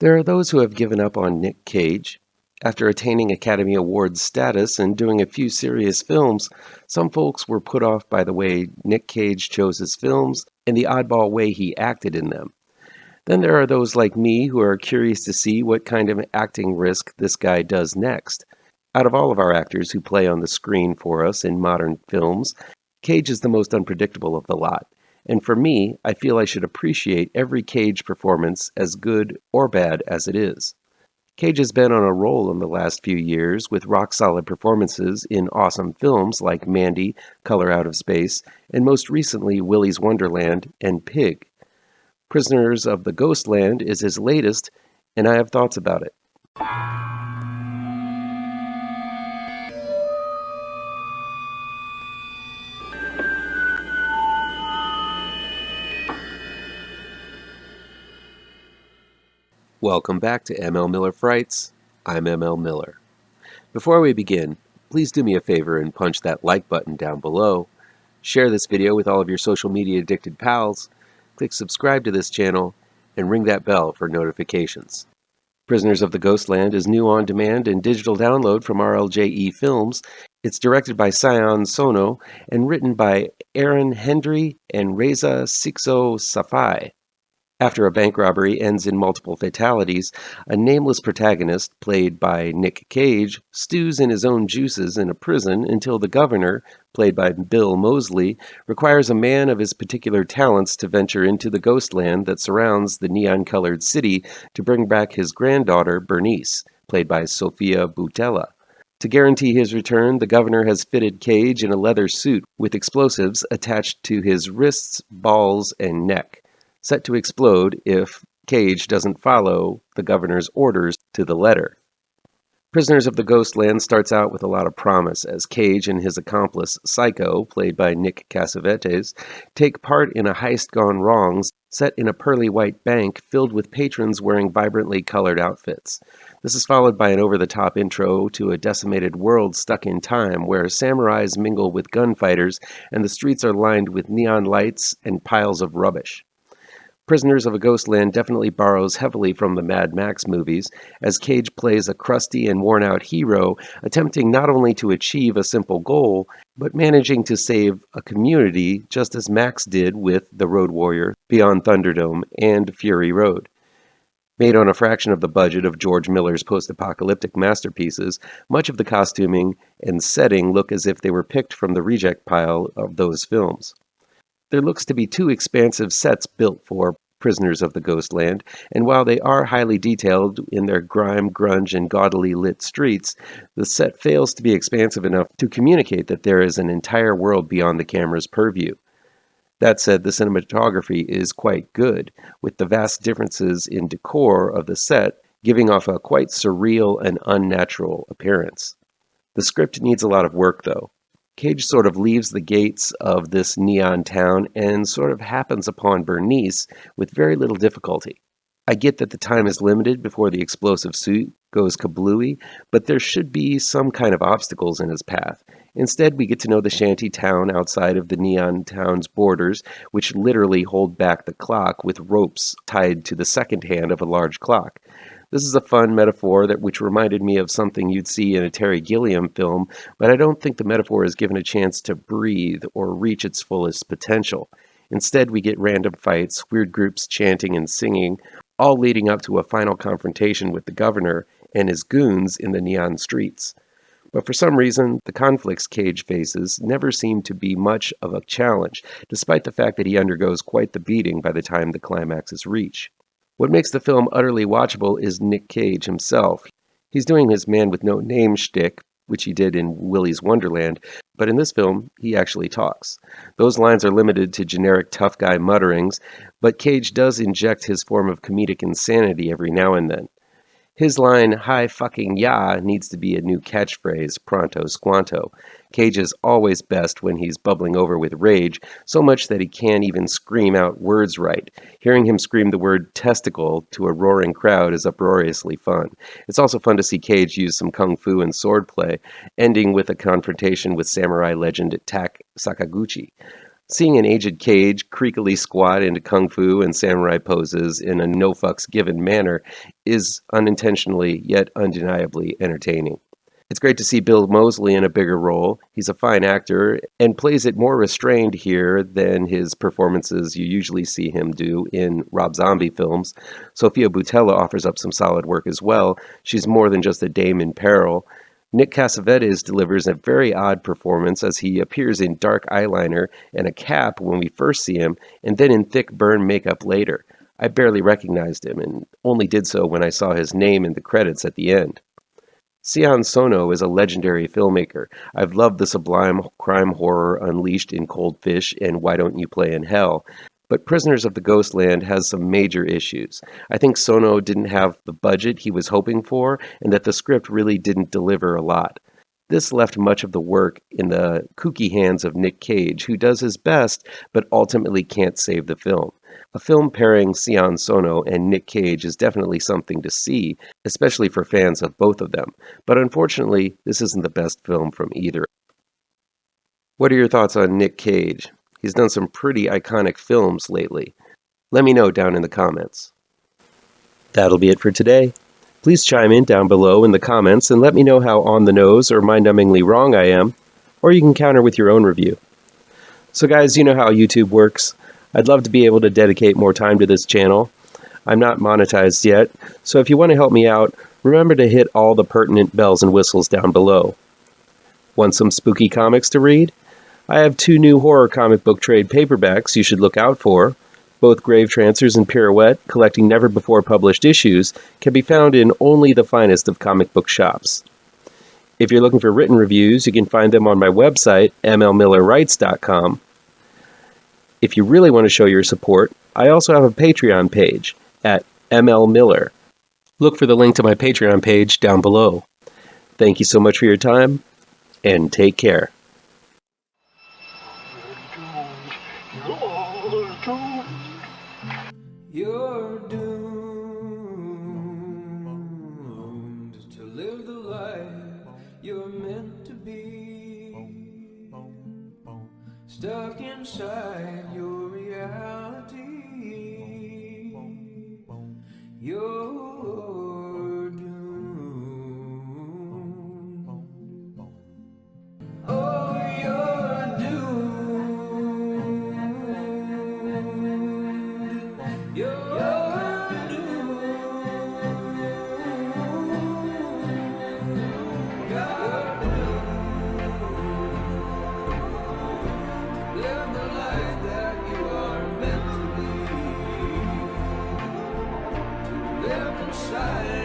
There are those who have given up on Nick Cage. After attaining Academy Awards status and doing a few serious films, some folks were put off by the way Nick Cage chose his films and the oddball way he acted in them. Then there are those like me who are curious to see what kind of acting risk this guy does next. Out of all of our actors who play on the screen for us in modern films, Cage is the most unpredictable of the lot. And for me, I feel I should appreciate every Cage performance, as good or bad as it is. Cage has been on a roll in the last few years with rock-solid performances in awesome films like Mandy, Color Out of Space, and most recently Willy's Wonderland and Pig. Prisoners of the Ghostland is his latest, and I have thoughts about it. Welcome back to ML Miller Frights. I'm ML Miller. Before we begin, please do me a favor and punch that like button down below. Share this video with all of your social media addicted pals. Click subscribe to this channel and ring that bell for notifications. Prisoners of the Ghostland is new on demand and digital download from RLJE Films. It's directed by Sion Sono and written by Aaron Hendry and Reza Sikso Safai. After a bank robbery ends in multiple fatalities, a nameless protagonist, played by Nick Cage, stews in his own juices in a prison until the governor, played by Bill Moseley, requires a man of his particular talents to venture into the ghostland that surrounds the neon-colored city to bring back his granddaughter, Bernice, played by Sofia Boutella. To guarantee his return, the governor has fitted Cage in a leather suit with explosives attached to his wrists, balls, and neck, set to explode if Cage doesn't follow the governor's orders to the letter. Prisoners of the Ghostland starts out with a lot of promise as Cage and his accomplice, Psycho, played by Nick Cassavetes, take part in a heist gone wrong set in a pearly white bank filled with patrons wearing vibrantly colored outfits. This is followed by an over-the-top intro to a decimated world stuck in time where samurais mingle with gunfighters and the streets are lined with neon lights and piles of rubbish. Prisoners of a Ghostland definitely borrows heavily from the Mad Max movies, as Cage plays a crusty and worn-out hero attempting not only to achieve a simple goal, but managing to save a community just as Max did with The Road Warrior, Beyond Thunderdome, and Fury Road. Made on a fraction of the budget of George Miller's post-apocalyptic masterpieces, much of the costuming and setting look as if they were picked from the reject pile of those films. There looks to be two expansive sets built for Prisoners of the Ghostland, and while they are highly detailed in their grime, grunge, and gaudily lit streets, the set fails to be expansive enough to communicate that there is an entire world beyond the camera's purview. That said, the cinematography is quite good, with the vast differences in decor of the set giving off a quite surreal and unnatural appearance. The script needs a lot of work, though. Cage sort of leaves the gates of this neon town and sort of happens upon Bernice with very little difficulty. I get that the time is limited before the explosive suit goes kablooey, but there should be some kind of obstacles in his path. Instead, we get to know the shanty town outside of the neon town's borders, which literally hold back the clock with ropes tied to the second hand of a large clock. This is a fun metaphor which reminded me of something you'd see in a Terry Gilliam film, but I don't think the metaphor is given a chance to breathe or reach its fullest potential. Instead, we get random fights, weird groups chanting and singing, all leading up to a final confrontation with the governor and his goons in the neon streets. But for some reason, the conflicts Cage faces never seem to be much of a challenge, despite the fact that he undergoes quite the beating by the time the climax is reached. What makes the film utterly watchable is Nick Cage himself. He's doing his man-with-no-name shtick, which he did in Willy's Wonderland, but in this film, he actually talks. Those lines are limited to generic tough guy mutterings, but Cage does inject his form of comedic insanity every now and then. His line, "Hi fucking ya," needs to be a new catchphrase, pronto squanto. Cage is always best when he's bubbling over with rage, so much that he can't even scream out words right. Hearing him scream the word testicle to a roaring crowd is uproariously fun. It's also fun to see Cage use some kung fu and swordplay, ending with a confrontation with samurai legend Tak Sakaguchi. Seeing an aged Cage creakily squat into kung fu and samurai poses in a no fucks given manner is unintentionally yet undeniably entertaining. It's great to see Bill Moseley in a bigger role. He's a fine actor and plays it more restrained here than his performances you usually see him do in Rob Zombie films. Sofia Boutella offers up some solid work as well. She's more than just a dame in peril. Nick Cassavetes delivers a very odd performance as he appears in dark eyeliner and a cap when we first see him, and then in thick burn makeup later. I barely recognized him, and only did so when I saw his name in the credits at the end. Sion Sono is a legendary filmmaker. I've loved the sublime crime horror unleashed in Cold Fish and Why Don't You Play in Hell, but Prisoners of the Ghostland has some major issues. I think Sono didn't have the budget he was hoping for, and that the script really didn't deliver a lot. This left much of the work in the kooky hands of Nick Cage, who does his best, but ultimately can't save the film. A film pairing Sion Sono and Nick Cage is definitely something to see, especially for fans of both of them, but unfortunately, this isn't the best film from either. What are your thoughts on Nick Cage? He's done some pretty iconic films lately. Let me know down in the comments. That'll be it for today. Please chime in down below in the comments and let me know how on the nose or mind-numbingly wrong I am, or you can counter with your own review. So guys, you know how YouTube works. I'd love to be able to dedicate more time to this channel. I'm not monetized yet, so if you want to help me out, remember to hit all the pertinent bells and whistles down below. Want some spooky comics to read? I have 2 new horror comic book trade paperbacks you should look out for. Both Grave Trancers and Pirouette, collecting never-before-published issues, can be found in only the finest of comic book shops. If you're looking for written reviews, you can find them on my website, mlmillerwrites.com. If you really want to show your support, I also have a Patreon page at mlmiller. Look for the link to my Patreon page down below. Thank you so much for your time, and take care. You're doomed to live the life you're meant to be, stuck inside your reality. You're doomed. Oh, you're doomed. You're doomed. God live the life that you are meant to be. Live inside.